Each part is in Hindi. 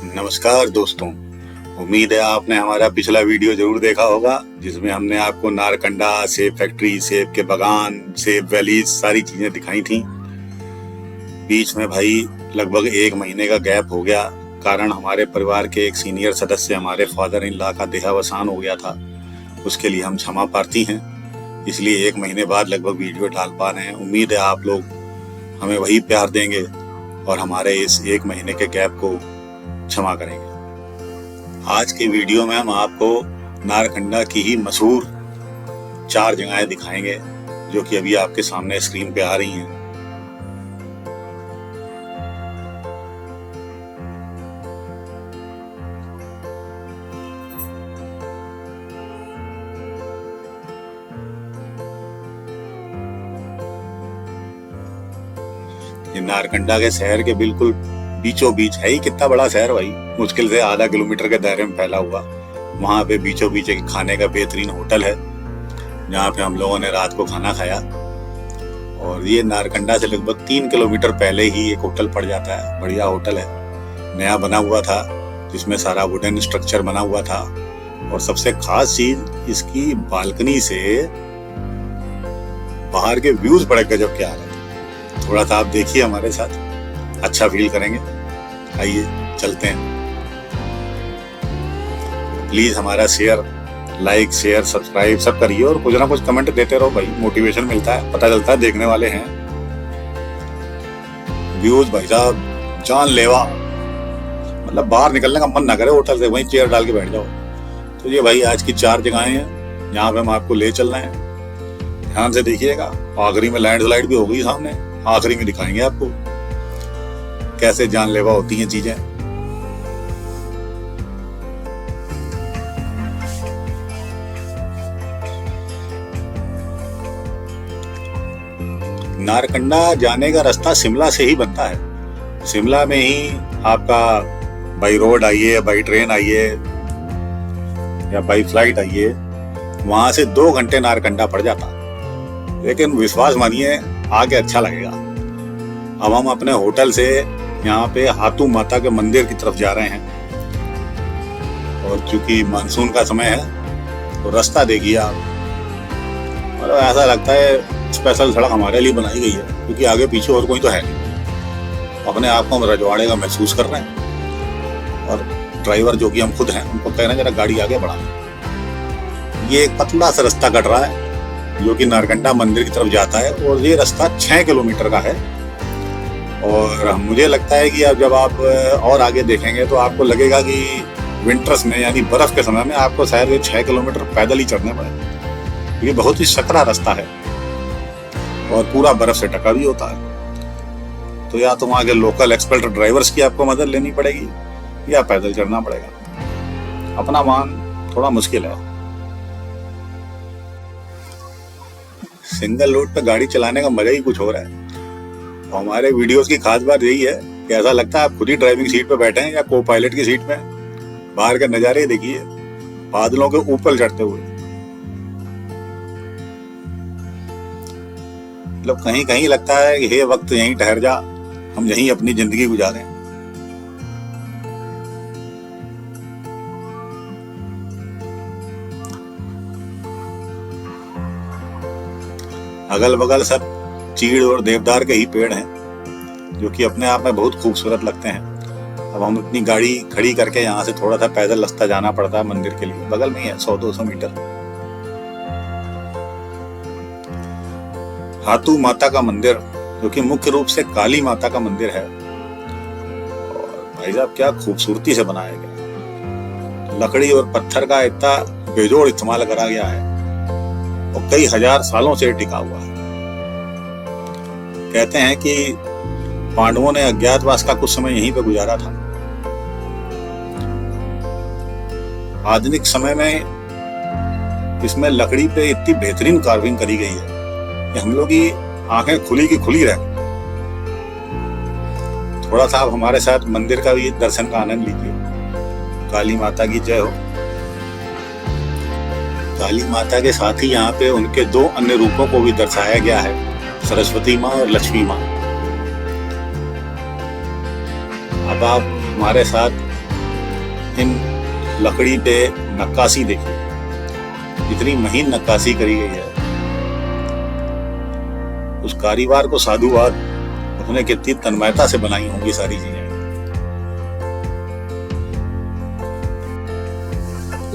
नमस्कार दोस्तों। उम्मीद है आपने हमारा पिछला वीडियो जरूर देखा होगा, जिसमें हमने आपको नारकंडा, सेब फैक्ट्री, सेब के बागान, सेब वैलीज सारी चीजें दिखाई थी। बीच में भाई लगभग 1 महीने का गैप हो गया, कारण हमारे परिवार के एक सीनियर सदस्य, हमारे फादर इन लॉ का देहावसान हो गया था। उसके लिए हम क्षमा प्रार्थी हैं, इसलिए 1 महीने बाद लगभग वीडियो डाल पा रहे हैं। उम्मीद है आप लोग हमें वही प्यार देंगे और हमारे इस 1 महीने के गैप को क्षमा करेंगे। आज के वीडियो में हम आपको नारकंडा की ही मशहूर 4 जगहें दिखाएंगे, जो कि अभी आपके सामने स्क्रीन पे आ रही हैं। ये नारकंडा के शहर के बिल्कुल बीचों बीच है। ही कितना बड़ा शहर भाई, मुश्किल से आधा किलोमीटर के दायरे में फैला हुआ। वहां पे बीचों बीच एक खाने का बेहतरीन होटल है, जहाँ पे हम लोगों ने रात को खाना खाया। और ये नारकंडा से लगभग 3 किलोमीटर पहले ही एक होटल पड़ जाता है। बढ़िया होटल है, नया बना हुआ था, जिसमें सारा वुडन स्ट्रक्चर बना हुआ था। और सबसे खास चीज इसकी बालकनी से बाहर के व्यूज बड़े गजब के आ रहे थे। थोड़ा सा आप देखिए हमारे साथ, अच्छा फील करेंगे। आइए चलते हैं। प्लीज हमारा लाइक शेयर सब्सक्राइब सब करिए और कुछ ना कुछ कमेंट देते रहो भाई, मोटिवेशन मिलता है, पता चलता है देखने वाले हैं। व्यूज भाई साहब जानलेवा, मतलब बाहर निकलने का मन ना करे होटल से, वहीं चेयर डाल के बैठ जाओ। तो ये भाई आज की 4 जगहें हैं जहाँ पे हम आपको ले चल रहे हैं। ध्यान से देखिएगा। आखिरी में लैंडस्लाइड भी हो गई सामने, आखिरी में दिखाएंगे आपको कैसे जानलेवा होती हैं चीजें। नारकंडा जाने का रास्ता शिमला से ही बनता है। शिमला में ही आपका बाई रोड आइए, बाई ट्रेन आइए या बाई फ्लाइट आइए, वहां से 2 घंटे नारकंडा पड़ जाता। लेकिन विश्वास मानिए आगे अच्छा लगेगा। अब हम अपने होटल से यहाँ पे हाथू माता के मंदिर की तरफ जा रहे हैं, और चूंकि मानसून का समय है तो रास्ता देखिए आप, मतलब ऐसा लगता है स्पेशल सड़क हमारे लिए बनाई गई है, क्योंकि आगे पीछे और कोई तो है नहीं। अपने आप को हम रजवाड़े का महसूस कर रहे हैं, और ड्राइवर जो कि हम खुद हैं, उनको कह रहे हैं जरा गाड़ी आगे बढ़ा। ये एक पतला सा रास्ता कट रहा है जो कि नारकंडा मंदिर की तरफ जाता है, और ये रास्ता 6 किलोमीटर का है। और मुझे लगता है कि अब जब आप और आगे देखेंगे तो आपको लगेगा कि विंटर्स में यानी बर्फ के समय में आपको शायद ये 6 किलोमीटर पैदल ही चढ़ने पड़े। ये बहुत ही सकरा रास्ता है और पूरा बर्फ से ढका भी होता है। तो या तो वहाँ के लोकल एक्सपर्ट ड्राइवर्स की आपको मदद लेनी पड़ेगी या पैदल चढ़ना पड़ेगा। अपना मान थोड़ा मुश्किल है। सिंगल रोड पे गाड़ी चलाने का मजा ही कुछ हो रहा है। हमारे वीडियोस की खास बात यही है कि ऐसा लगता है आप खुद ही ड्राइविंग सीट पे बैठे हैं या को पायलट की सीट पे। बाहर के नजारे देखिए, बादलों के ऊपर चढ़ते हुए। मतलब कहीं कहीं लगता है कि हे वक्त यहीं ठहर जा, हम यहीं अपनी जिंदगी गुजारें। अगल बगल सब चीड़ और देवदार के ही पेड़ हैं, जो कि अपने आप में बहुत खूबसूरत लगते हैं। अब हम अपनी गाड़ी खड़ी करके यहाँ से थोड़ा सा पैदल रास्ता जाना पड़ता है मंदिर के लिए, बगल में ही है 100-200 मीटर। हाथू माता का मंदिर, जो कि मुख्य रूप से काली माता का मंदिर है, और भाई साहब क्या खूबसूरती से बनाया गया। लकड़ी और पत्थर का इतना बेजोड़ इस्तेमाल करा गया है और कई हजार सालों से टिका हुआ है। कहते हैं कि पांडवों ने अज्ञातवास का कुछ समय यहीं पे गुजारा था। आधुनिक समय में इसमें लकड़ी पे इतनी बेहतरीन कार्विंग करी गई है कि हम लोग की आंखें खुली की खुली रह। थोड़ा सा आप हमारे साथ मंदिर का भी दर्शन का आनंद लीजिए। काली माता की जय हो। काली माता के साथ ही यहाँ पे उनके 2 अन्य रूपों को भी दर्शाया गया है, सरस्वती माँ और लक्ष्मी माँ। अब आप हमारे साथ इन लकड़ी पे नक्काशी देखिए, इतनी महीन नक्काशी करी गई है। उस कारीगर को साधुवाद, उसने कितनी तन्मयता से बनाई होंगी सारी चीजें।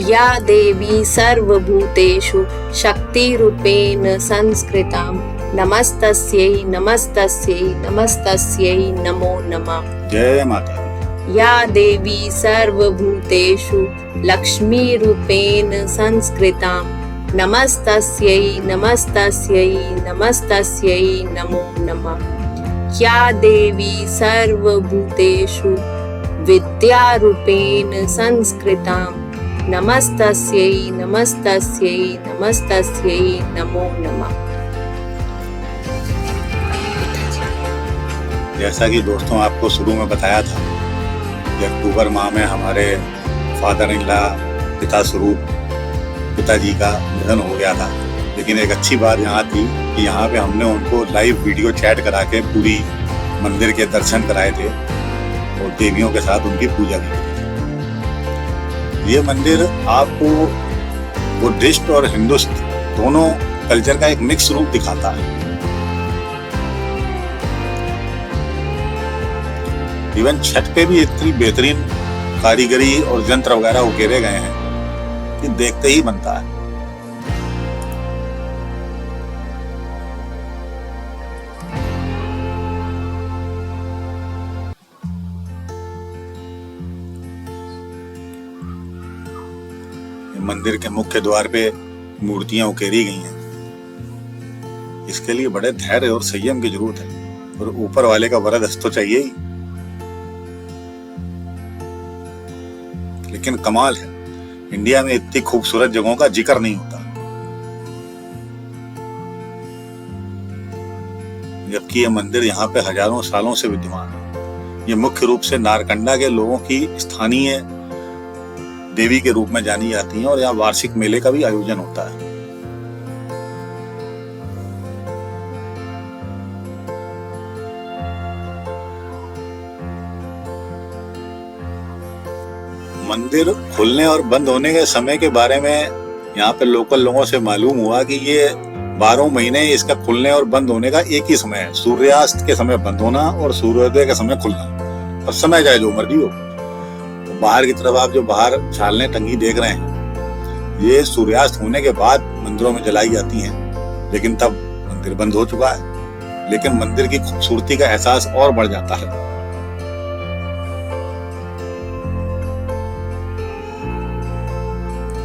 या देवी सर्वभूतेषु शक्तिरूपेण संस्कृतां नमस्तस्यै नमस्तस्यै नमस्तस्यै नमो नमः। जय माता दी। या देवी सर्वभूतेषु लक्ष्मीरूपेण संस्कृतां नमस्तस्यै नमस्तस्यै नमस्तस्यै नमो नमः। या देवी सर्वभूतेषु विद्यारूपेण संस्कृतां नमस्तस्यै नमस्तस्यै नमस्तस्यै नमो नमः। जैसा कि दोस्तों आपको शुरू में बताया था कि अक्टूबर माह में हमारे फादर इन लॉ पिताजी का निधन हो गया था, लेकिन एक अच्छी बात यहाँ थी कि यहाँ पे हमने उनको लाइव वीडियो चैट करा के पूरी मंदिर के दर्शन कराए थे और देवियों के साथ उनकी पूजा भी की। ये मंदिर आपको बुद्धिस्ट और हिंदुस्त दोनों कल्चर का एक मिक्स रूप दिखाता है। इवन छत पे भी इतनी बेहतरीन कारीगरी और यंत्र वगैरह उकेरे गए हैं कि देखते ही बनता है। मंदिर के मुख्य द्वार पे मूर्तियां उकेरी गई हैं। इसके लिए बड़े धैर्य और संयम की जरूरत है और ऊपर वाले का वरद हस्त तो चाहिए ही। लेकिन कमाल है, इंडिया में इतनी खूबसूरत जगहों का जिक्र नहीं होता, जबकि ये मंदिर यहाँ पे हजारों सालों से विद्यमान है। ये मुख्य रूप से नारकंडा के लोगों की स्थानीय देवी के रूप में जानी जाती हैं और यहाँ वार्षिक मेले का भी आयोजन होता है। मंदिर खुलने और बंद होने के समय के बारे में यहाँ पे लोकल लोगों से मालूम हुआ कि ये 12 महीने इसका खुलने और बंद होने का एक ही समय है। सूर्यास्त के समय बंद होना और सूर्योदय के समय खुलना, और समय चाहे जो मर्जी हो। बाहर की तरफ आप जो बाहर छालने टंगी देख रहे हैं, ये सूर्यास्त होने के बाद मंदिरों में जलाई जाती हैं, लेकिन तब मंदिर बंद हो चुका है। लेकिन मंदिर की खूबसूरती का एहसास और बढ़ जाता है।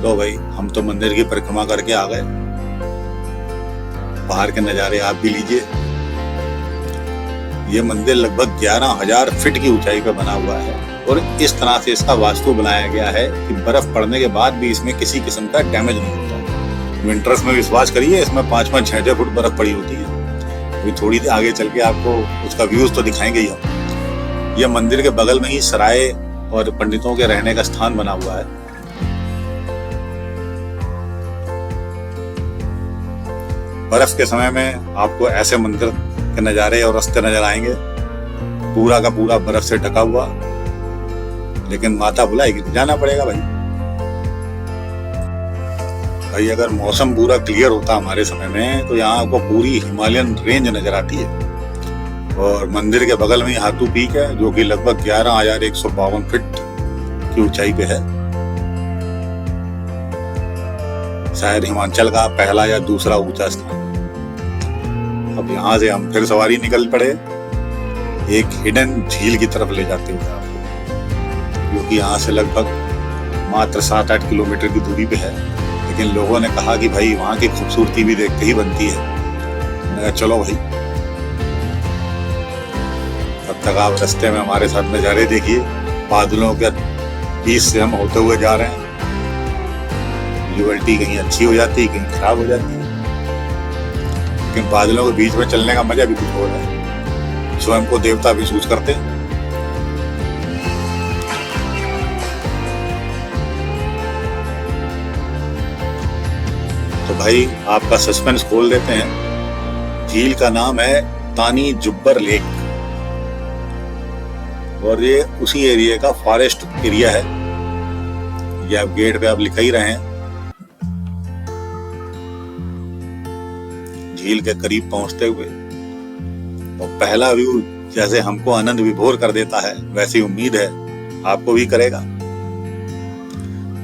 लो भाई, हम तो मंदिर की परिक्रमा करके आ गए, बाहर के नजारे आप भी लीजिए। ये मंदिर लगभग 11,000 फीट की ऊंचाई पर बना हुआ है और इस तरह से इसका वास्तु बनाया गया है कि बर्फ पड़ने के बाद भी इसमें किसी किस्म का डैमेज नहीं होता। विंटर्स में विश्वास करिए, इसमें 5-5, 6-6 फुट बर्फ पड़ी होती है। अभी थोड़ी आगे चल के आपको उसका व्यूज तो दिखाएंगे ही हम। यह मंदिर के बगल में ही सराय और पंडितों के रहने का स्थान बना हुआ है। बर्फ के समय में आपको ऐसे मंदिर के नजारे और रास्ते नजर आएंगे, पूरा का पूरा बर्फ से ढका हुआ। लेकिन माता बुलाएगी तो जाना पड़ेगा भाई। अगर मौसम पूरा क्लियर होता हमारे समय में तो यहाँ आपको पूरी हिमालयन रेंज नजर आती है। और मंदिर के बगल में हाथू पीक है, जो कि लगभग 11,152 फीट की ऊंचाई पे है। शायद हिमाचल का पहला या दूसरा ऊंचा स्थान। अब यहाँ से हम फिर सवारी निकल पड़े एक हिडन झील की तरफ ले जाते हुए आपको, जो कि यहाँ से लगभग मात्र 7-8 किलोमीटर की दूरी पे है। लेकिन लोगों ने कहा कि भाई वहाँ की खूबसूरती भी देखते ही बनती है। मैंने कहा चलो भाई, तब तक आप रास्ते में हमारे साथ नजारे देखिए। बादलों के बीच से हम होते हुए जा रहे हैं। विजुअलिटी कहीं अच्छी हो जाती है, कहीं खराब हो जाती है, लेकिन बादलों के बीच में चलने का मजा भी कुछ और है। स्वयं को देवता महसूस करते हैं। तो भाई आपका सस्पेंस खोल देते हैं। झील का नाम है तानी जुब्बर लेक और ये उसी एरिया का फॉरेस्ट एरिया है ये आप गेट पे आप लिख ही रहे हैं। झील के करीब पहुंचते हुए और पहला व्यू जैसे हमको आनंद विभोर कर देता है, वैसी उम्मीद है आपको भी करेगा।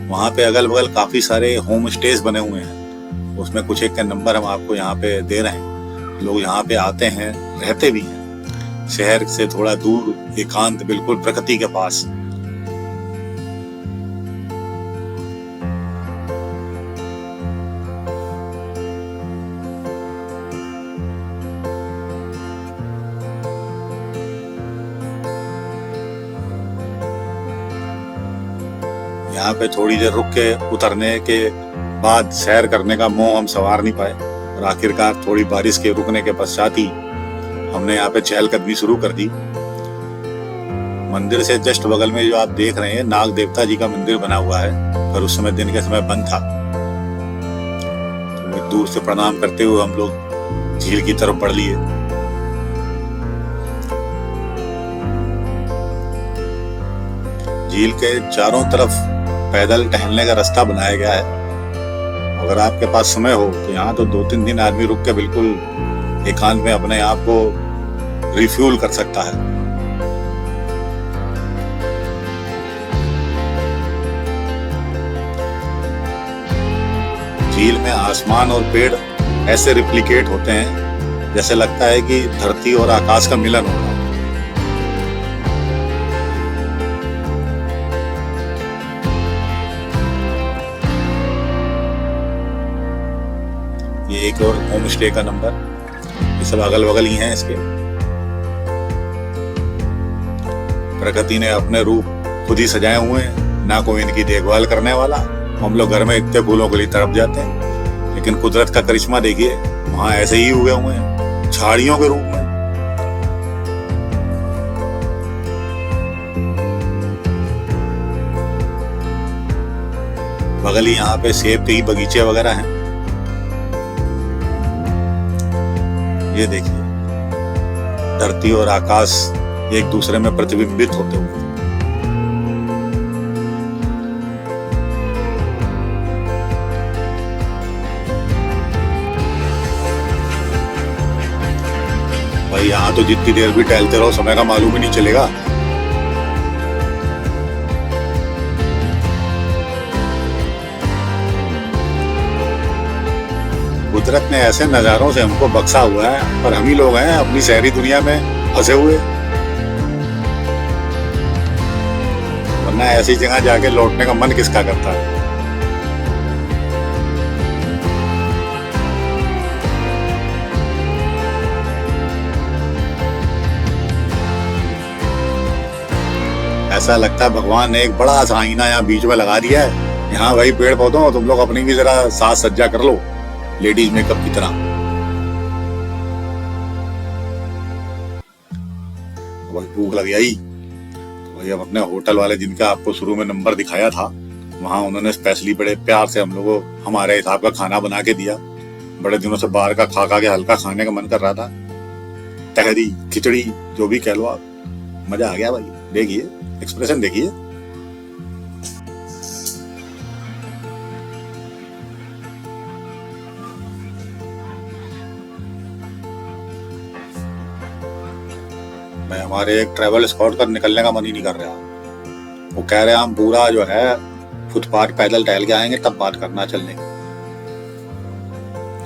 वहां पे अगल बगल काफी सारे होम स्टेज बने हुए हैं, उसमें कुछ एक का नंबर हम आपको यहाँ पे दे रहे हैं। लोग यहाँ पे आते हैं, रहते भी हैं, शहर से थोड़ा दूर, एकांत, बिल्कुल प्रकृति के पास। यहाँ पे थोड़ी देर रुक के उतरने के बाद सैर करने का मोह हम सवार नहीं पाए और आखिरकार थोड़ी बारिश के रुकने के पश्चात ही हमने यहाँ पे चहलकदमी शुरू कर दी। मंदिर से जस्ट बगल में जो आप देख रहे हैं नाग देवता जी का मंदिर बना हुआ है, पर उस समय दिन के समय बंद था। तो दूर से प्रणाम करते हुए हम लोग झील की तरफ बढ़ लिए। झील के चारों तरफ पैदल टहलने का रास्ता बनाया गया है। अगर आपके पास समय हो तो यहाँ तो 2-3 दिन आदमी रुक के बिल्कुल एकांत में अपने आप को रिफ्यूल कर सकता है। झील में आसमान और पेड़ ऐसे रिप्लिकेट होते हैं जैसे लगता है कि धरती और आकाश का मिलन हो रहा है। ये एक और होम स्टे का नंबर, ये सब अगल बगल ही हैं इसके। प्रकृति ने अपने रूप खुद ही सजाए हुए हैं, ना कोई इनकी देखभाल करने वाला। हम लोग घर में इतने फूलों के लिए तड़प जाते हैं, लेकिन कुदरत का करिश्मा देखिए, वहां ऐसे ही उगे हुए हैं झाड़ियों के रूप में। बगल ही यहाँ पे सेब के ही बगीचे वगैरह हैं। ये देखिए धरती और आकाश एक दूसरे में प्रतिबिंबित होते हुए। भाई यहाँ तो जितनी देर भी टहलते रहो समय का मालूम ही नहीं चलेगा। कुदरत ने ऐसे नजारों से हमको बख्शा हुआ है, पर हम ही लोग हैं अपनी शहरी दुनिया में फंसे हुए। वरना ऐसी जगह जाके लौटने का मन किसका करता है। ऐसा लगता है भगवान ने एक बड़ा सा आईना यहाँ बीच में लगा दिया है। यहाँ भाई पेड़ पौधों तुम लोग अपनी भी जरा साज सज्जा कर लो, लेडीज मेकअप की तरह। भाई भूख लग गई तो भाई अब अपने होटल वाले जिनका आपको शुरू में नंबर दिखाया था, वहां उन्होंने स्पेशली बड़े प्यार से हम लोगों को हमारे हिसाब का खाना बना के दिया। बड़े दिनों से बाहर का खा के हल्का खाने का मन कर रहा था। तहरी, खिचड़ी, जो भी कह लो आप, मजा आ गया भाई। देखिए एक्सप्रेशन देखिए। मैं हमारे एक ट्रैवल स्पॉट का निकलने का मन ही नहीं कर रहा। वो कह रहे हैं हम पूरा जो है फुटपाथ पैदल टहल के आएंगे तब बात करना चलने की।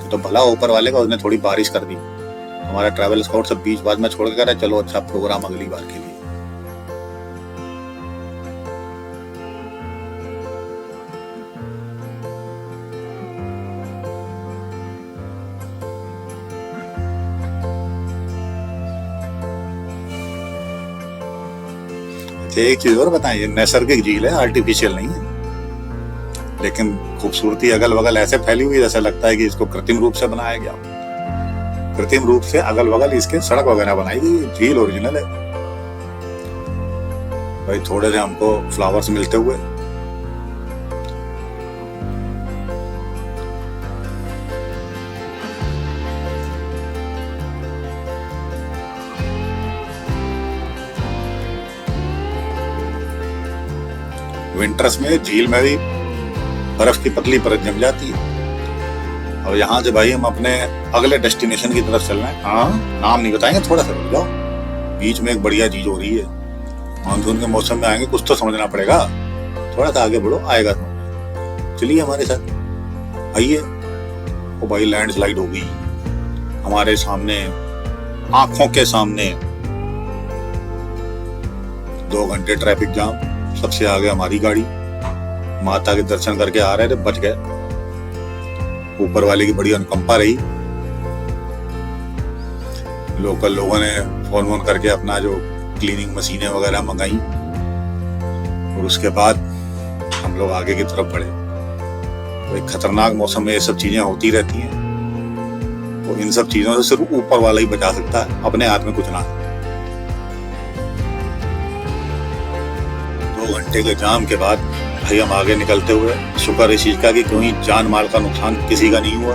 तो भला ऊपर वाले का उसने थोड़ी बारिश कर दी। हमारा ट्रैवल स्पॉट सब बीच बाद में छोड़ के कह रहे चलो अच्छा प्रोग्राम अगली बार के लिए। एक चीज और बताएं, ये नैसर्गिक झील है, आर्टिफिशियल नहीं है। लेकिन खूबसूरती अगल बगल ऐसे फैली हुई जैसे लगता है कि इसको कृत्रिम रूप से बनाया गया। कृत्रिम रूप से अगल बगल इसके सड़क वगैरह बनाई गई। झील ओरिजिनल है भाई। थोड़े से हमको फ्लावर्स मिलते हुए। विंटर्स में झील में भी बर्फ की पतली परत जम जाती है। और यहाँ से भाई हम अपने अगले डेस्टिनेशन की तरफ चल रहे हैं। हाँ, नाम नहीं बताएंगे, थोड़ा सा रुक जाओ, बीच में एक बढ़िया चीज हो रही है। मानसून के मौसम में आएंगे, कुछ तो समझना पड़ेगा, थोड़ा सा आगे बढ़ो, आएगा समझ। चलिए हमारे साथ आइए। ओ भाई, लैंडस्लाइड हो गई हमारे सामने, आंखों के सामने। 2 घंटे ट्रैफिक जाम, सबसे आगे हमारी गाड़ी। माता के दर्शन करके आ रहे थे, बच गए। ऊपर वाले की बड़ी अनुकंपा रही। लोकल लोगों ने फोन वोन करके अपना जो क्लीनिंग मशीनें वगैरह मंगाई, और उसके बाद हम लोग आगे की तरफ बढ़े। तो एक खतरनाक मौसम में ये सब चीजें होती रहती हैं। तो इन सब चीजों से सिर्फ ऊपर वाला ही बचा सकता है, अपने हाथ में कुछ ना। 2 घंटे के जाम के बाद भाई हम आगे निकलते हुए, शुक्र इस चीज का कि कोई जान माल का नुकसान किसी का नहीं हुआ।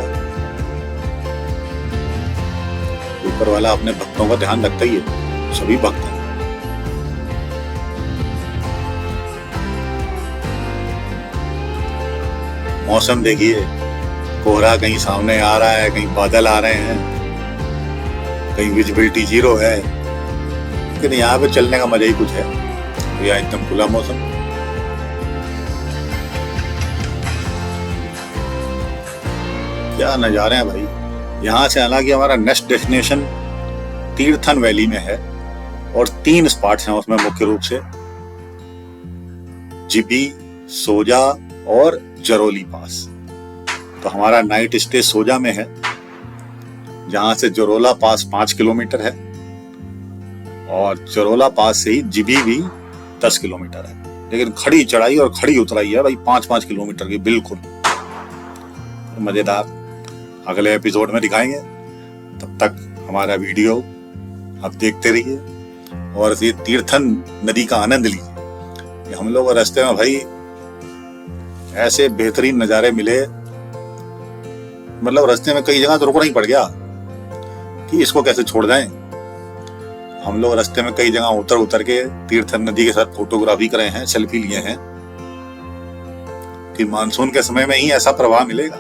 ऊपर वाला अपने भक्तों का ध्यान रखता ही है, सभी भक्त हैं। मौसम देखिए, कोहरा कहीं सामने आ रहा है, कहीं बादल आ रहे हैं, कहीं विजिबिलिटी 0 है, लेकिन यहाँ पे चलने का मजा ही कुछ है। यहाँ एकदम खुला मौसम। क्या नजारे हैं भाई। यहाँ से हालांकि हमारा नेक्स्ट डेस्टिनेशन तीर्थन वैली में है, और 3 स्पॉट्स हैं उसमें मुख्य रूप से, जिबी, सोजा और जरोली पास। तो हमारा नाइट स्टे सोजा में है, जहां से जरोला पास 5 किलोमीटर है, और जरोला पास से ही जिबी भी 10 किलोमीटर है। लेकिन खड़ी चढ़ाई और खड़ी उतराई है भाई, 5-5 किलोमीटर की, बिल्कुल मजेदार। अगले एपिसोड में दिखाएंगे। तब तक हमारा वीडियो आप देखते रहिए और ये तीर्थन नदी का आनंद लीजिए। हम लोग रास्ते में भाई ऐसे बेहतरीन नजारे मिले, मतलब रास्ते में कई जगह तो रुकना ही पड़ गया कि इसको कैसे छोड़ जाएं। हम लोग रास्ते में कई जगह उतर के तीर्थन नदी के साथ फोटोग्राफी करे हैं, सेल्फी लिए हैं, कि मानसून के समय में ही ऐसा प्रवाह मिलेगा।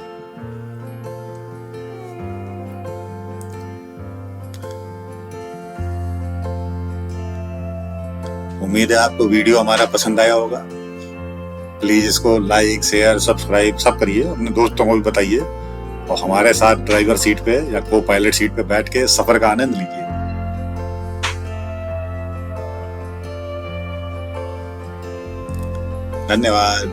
उम्मीद है आपको वीडियो हमारा पसंद आया होगा। प्लीज इसको लाइक, शेयर, सब्सक्राइब सब करिए, अपने दोस्तों को भी बताइए, और हमारे साथ ड्राइवर सीट पे या को पायलट सीट पे बैठ के सफर का आनंद लीजिए। धन्यवाद।